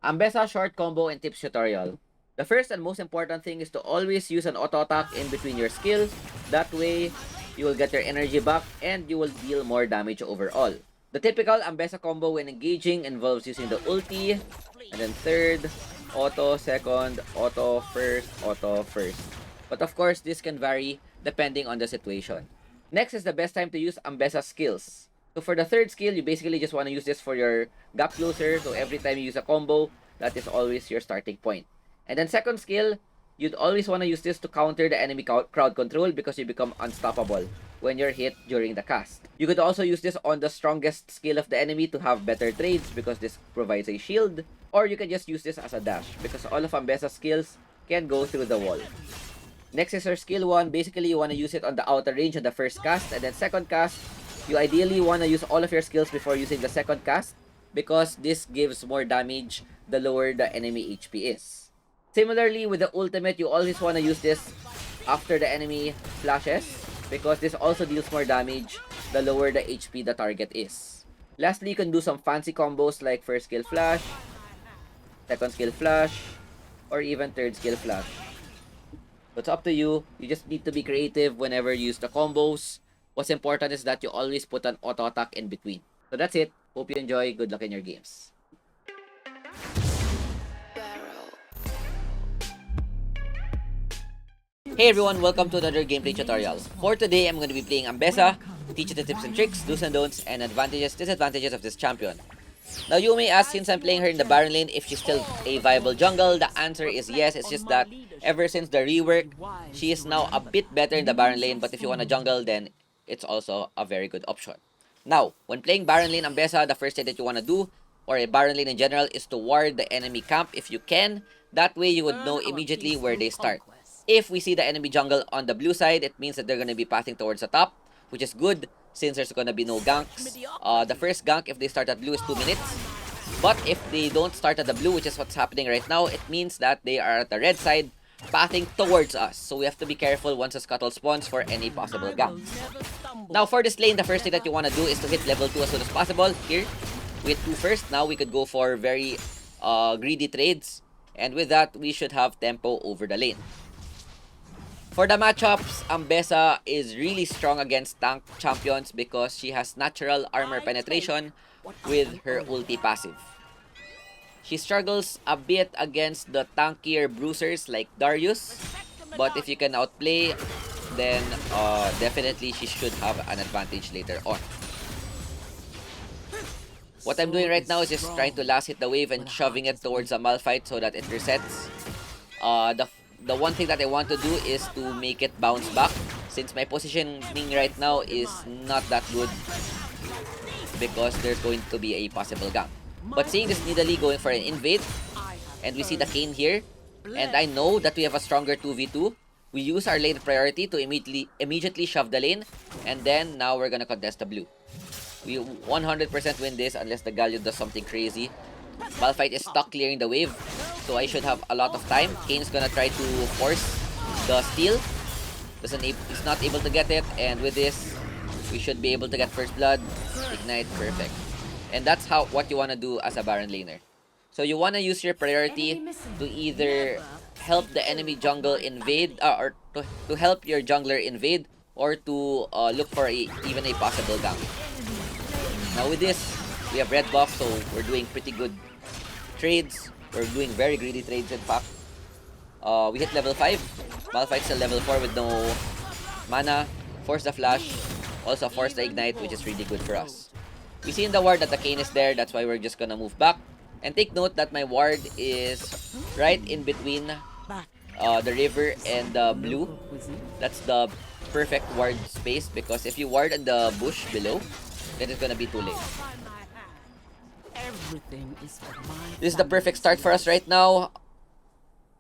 Ambessa short combo and tips tutorial. The first and most important thing is to always use an auto attack in between your skills. That way, you will get your energy back and you will deal more damage overall. The typical Ambessa combo when engaging involves using the ulti, and then third, auto, second, auto, first, auto, first. But of course, this can vary depending on the situation. Next is the best time to use Ambessa skills. So for the third skill, you basically just want to use this for your gap closer. So every time you use a combo, that is always your starting point. And then second skill, you'd always want to use this to counter the enemy crowd control because you become unstoppable when you're hit during the cast. You could also use this on the strongest skill of the enemy to have better trades because this provides a shield. Or you can just use this as a dash because all of Ambessa's skills can go through the wall. Next is your skill 1. Basically, you want to use it on the outer range on the first cast. And then second cast, you ideally want to use all of your skills before using the second cast because this gives more damage the lower the enemy HP is. Similarly, with the ultimate, you always want to use this after the enemy flashes because this also deals more damage the lower the HP the target is. Lastly, you can do some fancy combos like first skill flash, second skill flash, or even third skill flash. But it's up to you. You just need to be creative whenever you use the combos. What's important is that you always put an auto attack in between. So that's it. Hope you enjoy. Good luck in your games. Hey everyone, welcome to another gameplay tutorial. For today, I'm going to be playing Ambessa to teach you the tips and tricks, do's and don'ts, and advantages, disadvantages of this champion. Now you may ask, since I'm playing her in the Baron lane, if she's still a viable jungle. The answer is yes. It's just that ever since the rework, she is now a bit better in the Baron lane. But if you want a jungle, then it's also a very good option. Now, when playing Baron lane Ambessa, the first thing that you want to do, or a Baron lane in general, is to ward the enemy camp if you can. That way you would know immediately where they start. If we see the enemy jungle on the blue side, it means that they're going to be pathing towards the top, which is good since there's going to be no ganks. The first gank, if they start at blue, is 2 minutes. But if they don't start at the blue, which is what's happening right now, it means that they are at the red side, pathing towards us. So we have to be careful once a scuttle spawns for any possible ganks. Now for this lane, the first thing that you want to do is to hit level 2 as soon as possible. Here, we hit 2 first. Now we could go for very greedy trades. And with that, we should have tempo over the lane. For the matchups, Ambessa is really strong against tank champions because she has natural armor penetration with her ulti passive. She struggles a bit against the tankier bruisers like Darius, but if you can outplay, then definitely she should have an advantage later on. What I'm doing right now is just trying to last hit the wave and shoving it towards a Malphite so that it resets. The one thing that I want to do is to make it bounce back since my positioning right now is not that good because there's going to be a possible gank. But seeing this Nidalee going for an invade, and we see the Kayn here, and I know that we have a stronger 2v2, we use our lane priority to immediately shove the lane, and then now we're gonna contest the blue. We 100% win this unless the Galio does something crazy. Malphite is stuck clearing the wave, so I should have a lot of time. Kayn's gonna try to force the steal. He's not able to get it, and with this, we should be able to get first blood. Ignite, perfect. And that's what you wanna do as a Baron laner. So you wanna use your priority to either help the enemy jungle invade, or to help your jungler invade, or to look for even a possible gank. Now with this, we have red buff, so we're doing pretty good trades. We're doing very greedy trades, in fact. We hit level 5. Malphite's still level 4 with no mana. Force the flash. Also force the ignite, which is really good for us. We see in the ward that the Kayn is there. That's why we're just gonna move back. And take note that my ward is right in between the river and the blue. That's the perfect ward space because if you ward in the bush below, then it's gonna be too late. This is the perfect start for us right now.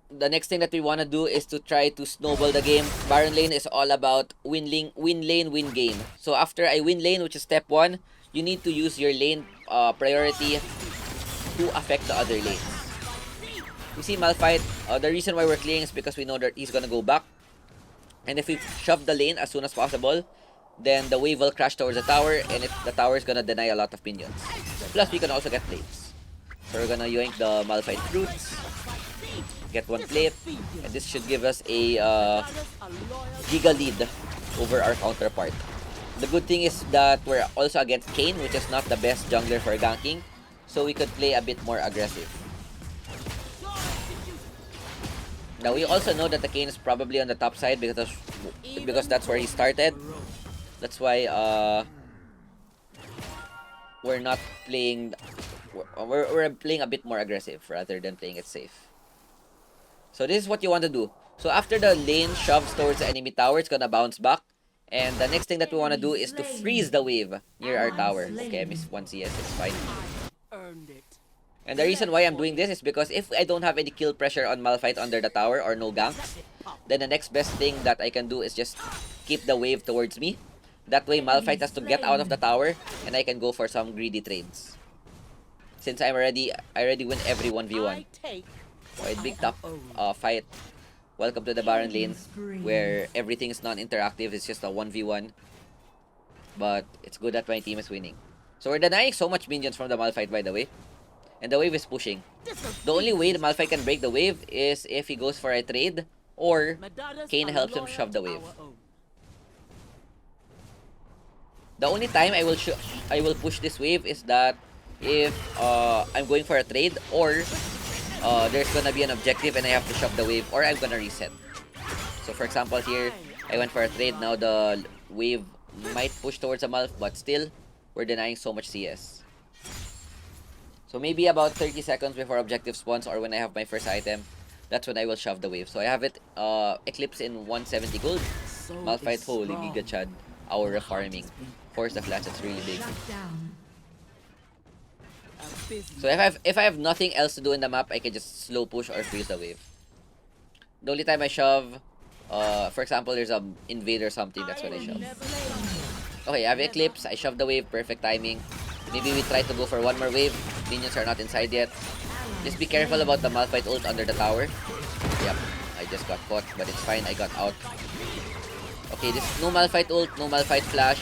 The next thing that we want to do is to try to snowball the game. Baron lane is all about win lane, win game. So after I win lane, which is step 1, you need to use your lane priority to affect the other lanes. We see Malphite. The reason why we're clearing is because we know that he's gonna go back. And if we shove the lane as soon as possible, then the wave will crash towards the tower, and the tower is gonna deny a lot of minions. Plus, we can also get plates. So we're gonna yoink the Malphite fruits, get one plate, and this should give us a giga lead over our counterpart. The good thing is that we're also against Kayn, which is not the best jungler for ganking, so we could play a bit more aggressive. Now we also know that the Kayn is probably on the top side because that's where he started. That's why we're not playing. We're playing a bit more aggressive rather than playing it safe. So this is what you want to do. So after the lane shoves towards the enemy tower, it's gonna bounce back. And the next thing that we want to do is to freeze the wave near our tower. Okay, I missed 1 CS, it's fine. And the reason why I'm doing this is because if I don't have any kill pressure on Malphite under the tower or no ganks, then the next best thing that I can do is just keep the wave towards me. That way Malphite has to get out of the tower and I can go for some greedy trades. Since I already win every 1v1. Alright, big top fight. Welcome to the Baron lane, where everything is non-interactive, it's just a 1v1. But it's good that my team is winning. So we're denying so much minions from the Malphite, by the way. And the wave is pushing. The only way the Malphite can break the wave is if he goes for a trade, or Kayn helps him shove the wave. The only time I will push this wave is that if I'm going for a trade, or there's gonna be an objective and I have to shove the wave, or I'm gonna reset. So for example here, I went for a trade, now the wave might push towards a Malph, but still, we're denying so much CS. So maybe about 30 seconds before objective spawns, or when I have my first item, that's when I will shove the wave. So I have it Eclipse in 170 gold. Malphite, holy Giga Chad. Our farming. Force the flash, that's really big. So if I have nothing else to do in the map, I can just slow push or freeze the wave. The only time I shove, for example, there's an invade or something, that's when I shove. Okay, I have Eclipse, I shove the wave, perfect timing. Maybe we try to go for one more wave. Minions are not inside yet. Just be careful about the Malphite ult under the tower. Yep, I just got caught, but it's fine, I got out. Okay, this no Malphite ult, no Malphite flash.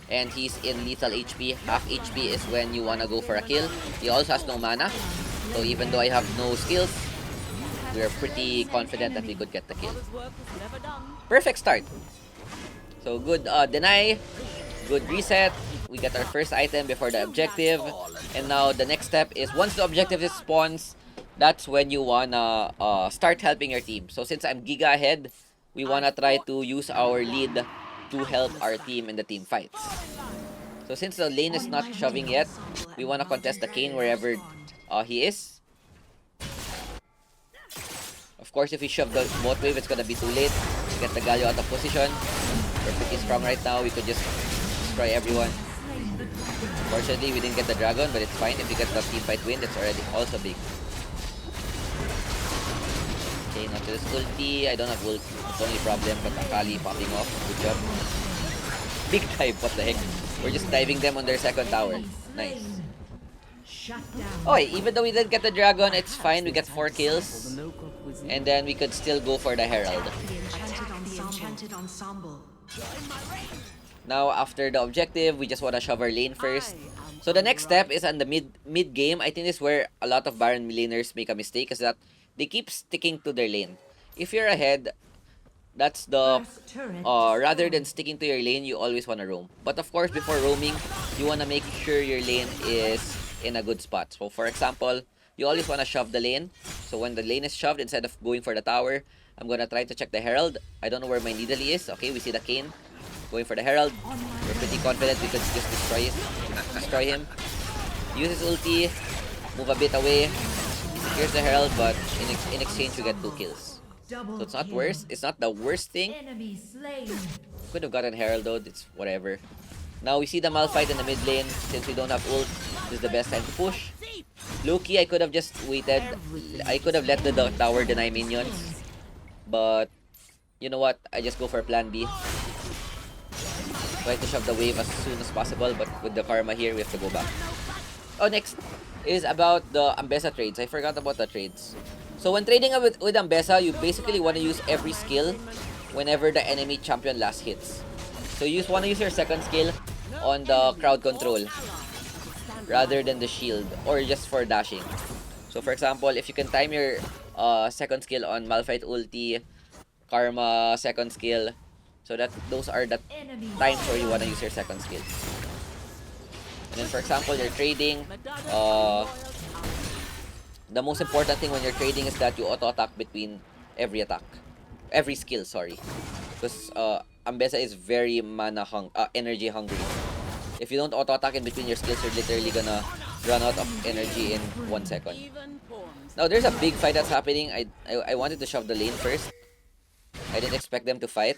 And he's in lethal HP. Half HP is when you wanna go for a kill. He also has no mana. So even though I have no skills, we're pretty confident that we could get the kill. Perfect start. So good deny, good reset. We get our first item before the objective. And now the next step is once the objective spawns, that's when you wanna start helping your team. So since I'm Giga ahead, we wanna try to use our lead to help our team in the team fights. So since the lane is not shoving yet, we want to contest the Kayn wherever he is. Of course, if we shove the bot wave, it's gonna be too late. Get the Galio out of position. We're pretty strong right now, we could just destroy everyone. Fortunately, we didn't get the dragon, but it's fine. If we get the team fight win, that's already also big. Okay, not to this ulti. I don't have ult. It's only problem, but Akali popping off. Good job. Big dive, what the heck. We're just diving them on their second tower. Nice. Okay, even though we didn't get the dragon, it's fine. We get 4 kills. And then we could still go for the Herald. Now, after the objective, we just want to shove our lane first. So the next step is on the mid game. I think this is where a lot of Baron laners make a mistake, is that they keep sticking to their lane. If you're ahead, that's the rather than sticking to your lane, you always want to roam. But of course, before roaming, you want to make sure your lane is in a good spot. So for example, you always want to shove the lane. So when the lane is shoved, instead of going for the tower, I'm gonna try to check the Herald. I don't know where my Nidalee is. Okay, we see the Kayn going for the Herald. We're pretty confident we could just destroy him. Use his ulti, move a bit away. Here's the Herald, but in exchange we get 2 kills. So it's not worse. It's not the worst thing. Could have gotten Herald though. It's whatever. Now we see the Malphite in the mid lane. Since we don't have ult, this is the best time to push. Low-key, I could have just waited. I could have let the tower deny minions. But you know what? I just go for plan B. Try to shove the wave as soon as possible, but with the karma here, we have to go back. Oh, next is about the Ambessa trades. I forgot about the trades. So when trading with Ambessa, you basically want to use every skill whenever the enemy champion last hits. So you just want to use your second skill on the crowd control rather than the shield or just for dashing. So for example, if you can time your second skill on Malphite ulti, Karma second skill, so that those are the times where you want to use your second skill. And then for example, you're trading, the most important thing when you're trading is that you auto-attack between every skill, sorry. Because Ambessa is very energy hungry. If you don't auto-attack in between your skills, you're literally gonna run out of energy in 1 second. Now, there's a big fight that's happening. I wanted to shove the lane first. I didn't expect them to fight.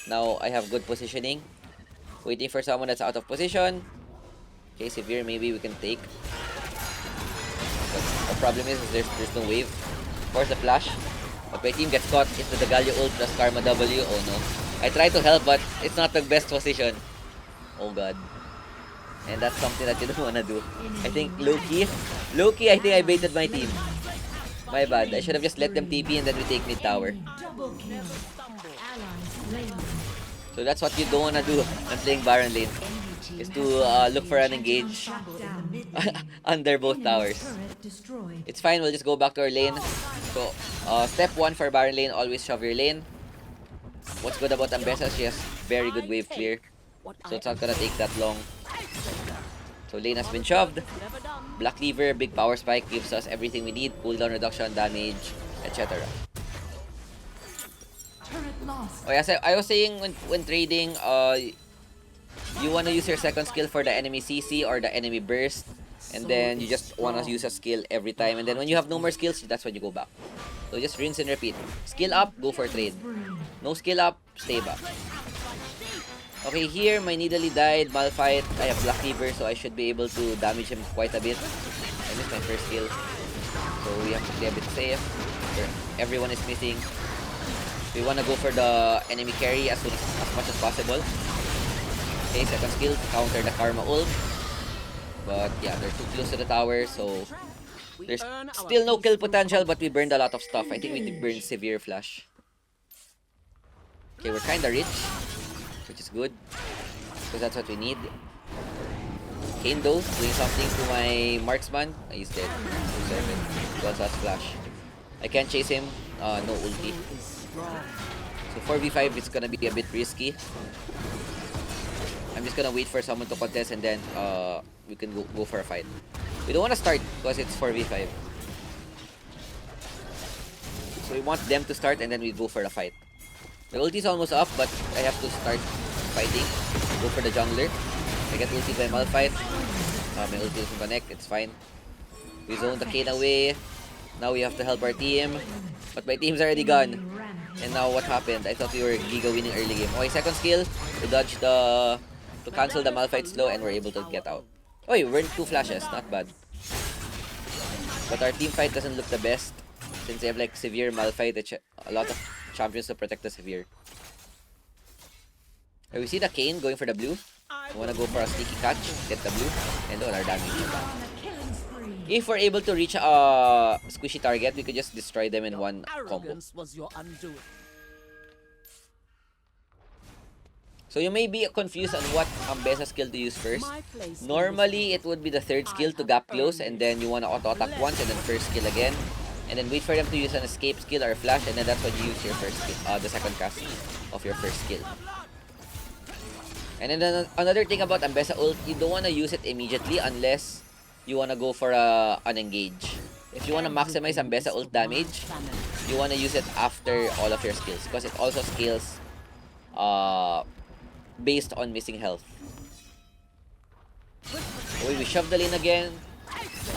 Now, I have good positioning. Waiting for someone that's out of position. Okay, Severe, maybe we can take. But the problem is there's no wave. Force the flash. But my team gets caught into the Galio ult plus Karma W. Oh no. I try to help, but it's not the best position. Oh god. And that's something that you don't wanna do. I think low-key, I think I baited my team. My bad. I should have just let them TP and then we take mid tower. So that's what you don't wanna do when playing Baron lane. Is to look for an engage under both towers. It's fine, we'll just go back to our lane. So, step 1 for Baron lane, always shove your lane. What's good about Ambessa, she has very good wave clear. So it's not gonna take that long. So lane has been shoved. Black Cleaver, big power spike gives us everything we need. Cooldown reduction, damage, etc. Oh yeah, so I was saying when trading, you want to use your second skill for the enemy CC or the enemy burst. And then you just want to use a skill every time. And then when you have no more skills, that's when you go back. So just rinse and repeat. Skill up, go for trade. No skill up, stay back. Okay, here my Nidalee died, Malphite. I have Black Cleaver, so I should be able to damage him quite a bit. I missed my first skill. So we have to play a bit safe. Everyone is missing. We want to go for the enemy carry as much as possible. Okay, second skill to counter the Karma ult. But yeah, they're too close to the tower, so there's still no kill potential, but we burned a lot of stuff. I think we did burn Severe Flash. Okay, we're kinda rich, which is good, because that's what we need. Kane though, doing something to my marksman. He's dead. He also has Flash. I can't chase him, no ulti. So 4v5 is gonna be a bit risky. I'm just gonna wait for someone to contest and then we can go for a fight. We don't want to start because it's 4v5. So we want them to start and then we go for the fight. The ulti is almost up, but I have to start fighting. Go for the jungler. I get ulti by Malphite. My ulti doesn't connect, it's fine. We zone the Kane away. Now we have to help our team. But my team's already gone. And now what happened? I thought we were Giga winning early game. Okay, second skill. We dodge to cancel the Malphite slow and we're able to get out. Oh, we burned 2 flashes, not bad. But our team fight doesn't look the best since they have like Severe, Malphite, a lot of champions to protect the Severe. We see the Kane going for the blue. We wanna go for a sneaky catch, get the blue, and all our damage. If we're able to reach a squishy target, we could just destroy them in one combo. So you may be confused on what Ambessa skill to use first. Normally, it would be the third skill to gap close, and then you want to auto-attack once, and then first skill again. And then wait for them to use an escape skill or a flash, and then that's when you use your first skill, the second cast of your first skill. And then another thing about Ambessa ult, you don't want to use it immediately unless you want to go for an engage. If you want to maximize Ambessa ult damage, you want to use it after all of your skills, because it also scales based on missing health. Okay, we shove the lane again.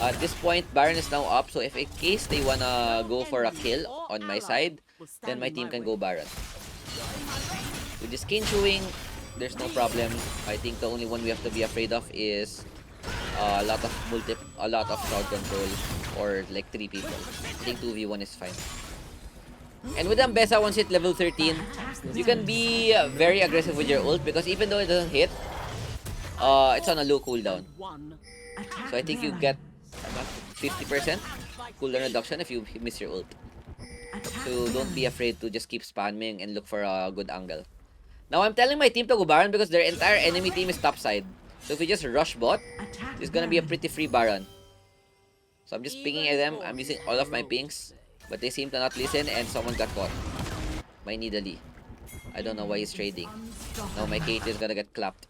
At this point, Baron is now up, so if in case they wanna go for a kill on my side, then my team can go Baron. With this Kane chewing, there's no problem. I think the only one we have to be afraid of is a lot of crowd control or like 3 people. I think 2v1 is fine. And with Ambessa, once you hit level 13, you can be very aggressive with your ult because even though it doesn't hit, it's on a low cooldown. So I think you get 50% cooldown reduction if you miss your ult. So don't be afraid to just keep spamming and look for a good angle. Now I'm telling my team to go Baron because their entire enemy team is topside. So if we just rush bot, it's gonna be a pretty free Baron. So I'm just pinging at them. I'm using all of my pings, but they seem to not listen, and someone got caught. My Nidalee. I don't know why he's trading. Now my Kate is gonna get clapped.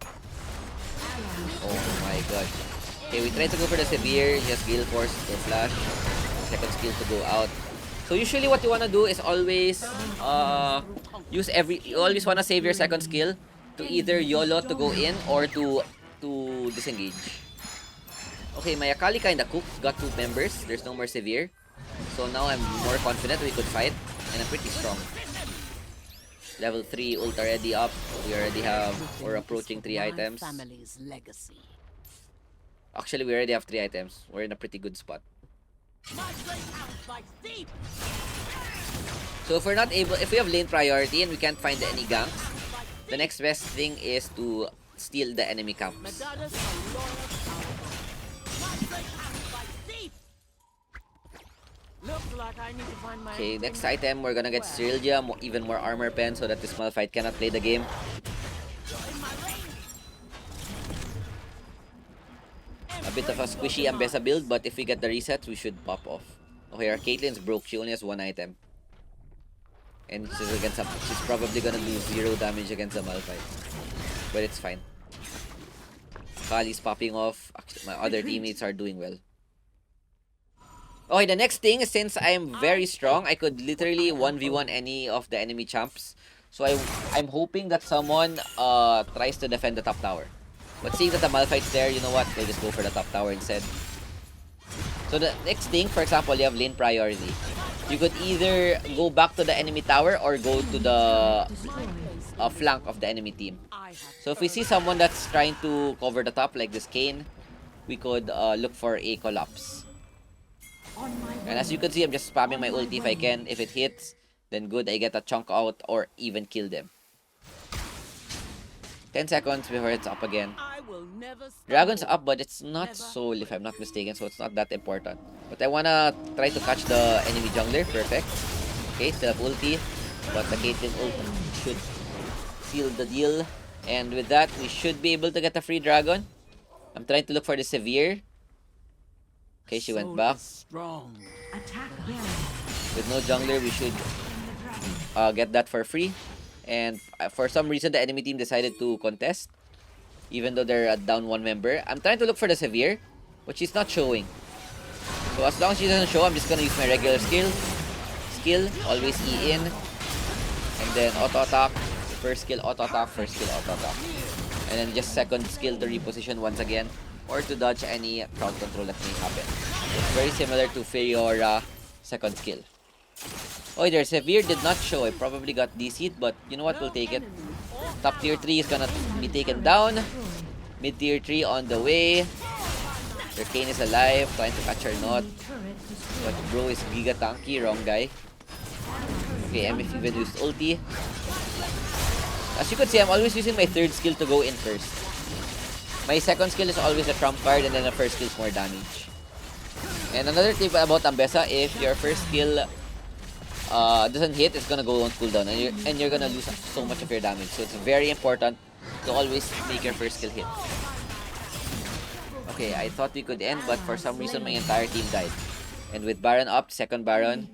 Oh my god. Okay, we try to go for the severe. Just Gale Force to flash. Second skill to go out. So usually what you wanna do is always you always wanna save your second skill to either YOLO to go in or to disengage. Okay, my Akali kinda cooked. Got 2 members. There's no more severe. So now I'm more confident we could fight. And I'm pretty strong. Level 3 ult already up. We're approaching 3 items. Actually, we already have 3 items. We're in a pretty good spot. So if we have lane priority and we can't find any ganks, the next best thing is to steal the enemy camps. Okay, next item, we're gonna get Cyrillia, even more armor pen so that this Malphite cannot play the game. A bit of a squishy Ambessa build, but if we get the resets, we should pop off. Okay, our Caitlyn's broke. She only has 1 item. And she's probably gonna do 0 damage against the Malphite. But it's fine. Kali's popping off. Actually, my other teammates are doing well. Okay, the next thing is, since I'm very strong, I could literally 1v1 any of the enemy champs. So I'm hoping that someone tries to defend the top tower. But seeing that the Malphite's there, you know what? We'll just go for the top tower instead. So the next thing, for example, you have lane priority. You could either go back to the enemy tower or go to the flank of the enemy team. So if we see someone that's trying to cover the top, like this Kayn, we could look for a collapse. And as you can see, I'm just spamming my ulti if I can. If it hits, then good, I get a chunk out or even kill them. 10 seconds before it's up again. Dragon's up, but it's not soul if I'm not mistaken, so it's not that important. But I wanna try to catch the enemy jungler. Perfect. Okay, still have ulti, but the Caitlyn ult should seal the deal. And with that, we should be able to get a free dragon. I'm trying to look for the severe. Okay, she went back. With no jungler, we should get that for free. And for some reason, the enemy team decided to contest, even though they're down 1 member. I'm trying to look for the severe, but she's not showing. So as long as she doesn't show, I'm just gonna use my regular skill. Always E in. And then auto attack. First skill, auto attack. First skill, auto attack. And then just second skill to reposition once again, or to dodge any crowd control that may happen. It's very similar to Fiora second skill. Oh, their severe did not show. I probably got DC'd, but you know what? We'll take it. Top tier 3 is gonna be taken down. Mid tier 3 on the way. Their Kayn is alive, trying to catch her not. But bro is giga tanky, wrong guy. Okay, MF even used ulti. As you can see, I'm always using my third skill to go in first. My second skill is always a trump card, and then the first skill is more damage. And another tip about Ambessa, if your first skill doesn't hit, it's gonna go on cooldown, and you're gonna lose so much of your damage. So it's very important to always make your first skill hit. Okay, I thought we could end, but for some reason my entire team died. And with Baron up, second Baron,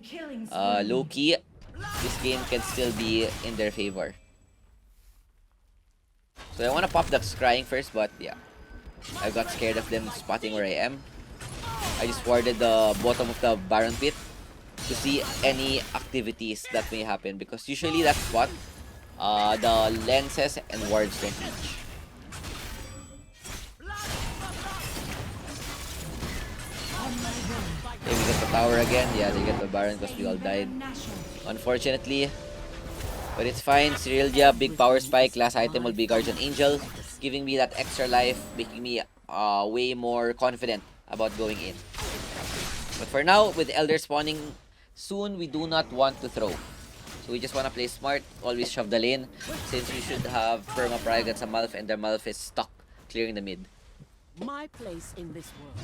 low-key, this game can still be in their favor. So I want to pop the scrying first, but yeah, I got scared of them spotting where I am. I just warded the bottom of the Baron pit to see any activities that may happen, because usually that spot, the lenses and wards don't reach. Okay, we get the tower again. Yeah, they get the Baron because we all died, unfortunately. But it's fine. Cyrillia, big power spike. Last item will be Guardian Angel, giving me that extra life, making me way more confident about going in. But for now, with Elder spawning soon, we do not want to throw. So we just want to play smart, always shove the lane, since we should have perma pry against a Malf, and their Malf is stuck clearing the mid. My place in this world.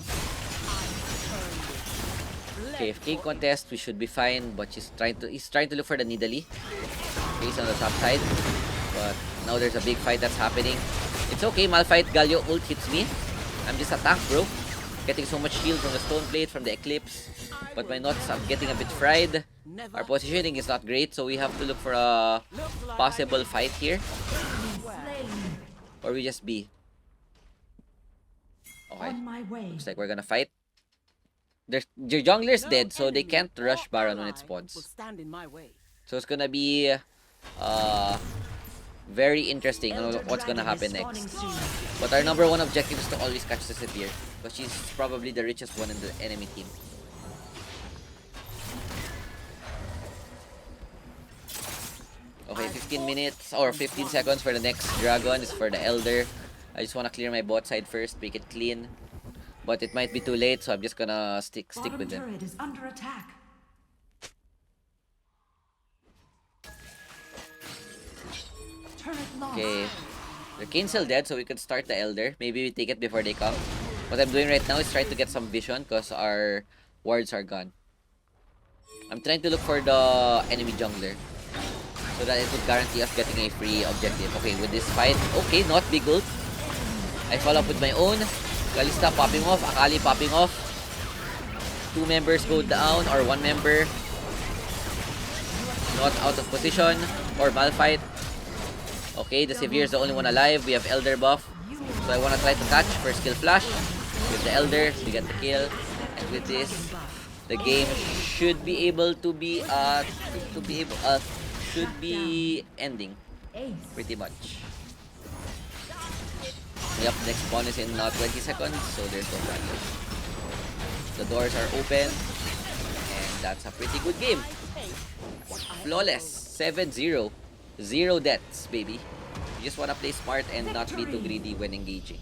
Okay, if King contest, we should be fine, but he's trying to look for the Nidalee. Okay, he's on the top side, but now there's a big fight that's happening. It's okay, Malphite Galio ult hits me. I'm just a tank, bro. getting so much shield from the stone plate, from the eclipse. But my nuts are getting a bit fried. Our positioning is not great, so we have to look for a possible fight here. Or we just B. Okay. Looks like we're gonna fight. Their jungler's dead, so they can't rush Baron when it spawns. So it's gonna be very interesting on what's gonna happen next. But our number one objective is to always catch the Severe, because she's probably the richest one in the enemy team. Okay, 15 minutes or 15 seconds for the next dragon. This is for the Elder. I just want to clear my bot side first, make it clean. But it might be too late, so I'm just gonna stick with them. Turret is under attack. Okay. The Kane's still dead, so we could start the Elder. Maybe we take it before they come. What I'm doing right now is trying to get some vision because our wards are gone. I'm trying to look for the enemy jungler, so that it would guarantee us getting a free objective. Okay, with this fight, okay, not big ult. I follow up with my own. Kalista popping off, Akali popping off. 2 members go down, or 1 member. Not out of position, or Malphite. Okay, the Severe is the only one alive. We have Elder buff. So I want to try to catch for skill flash. With the Elder, we get the kill. And with this, the game should be able to be should be ending pretty much. Yep, next spawn is in 20 seconds, so there's no problem. The doors are open, and that's a pretty good game. Flawless, 7-0, 0 deaths, baby. You just want to play smart and not be too greedy when engaging.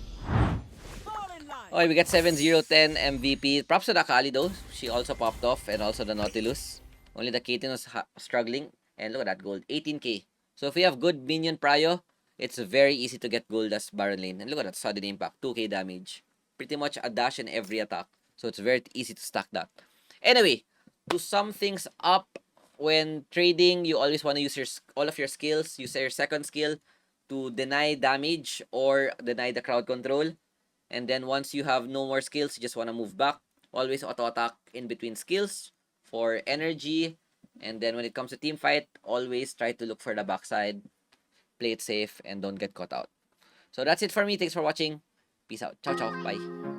Okay, we got 7-0-10 MVP. Props to the Akali though. She also popped off, and also the Nautilus. Only the Caitlyn was struggling. And look at that gold, 18k. So if we have good minion prio, it's very easy to get gold as Baron lane. And look at that sudden impact, 2k damage. Pretty much a dash in every attack. So it's very easy to stack that. Anyway, to sum things up, when trading, you always want to use all of your skills. Use your second skill to deny damage or deny the crowd control. And then once you have no more skills, you just want to move back. Always auto-attack in between skills for energy. And then when it comes to team fight, always try to look for the backside. Play it safe and don't get caught out. So that's it for me. Thanks for watching. Peace out. Ciao, ciao. Bye.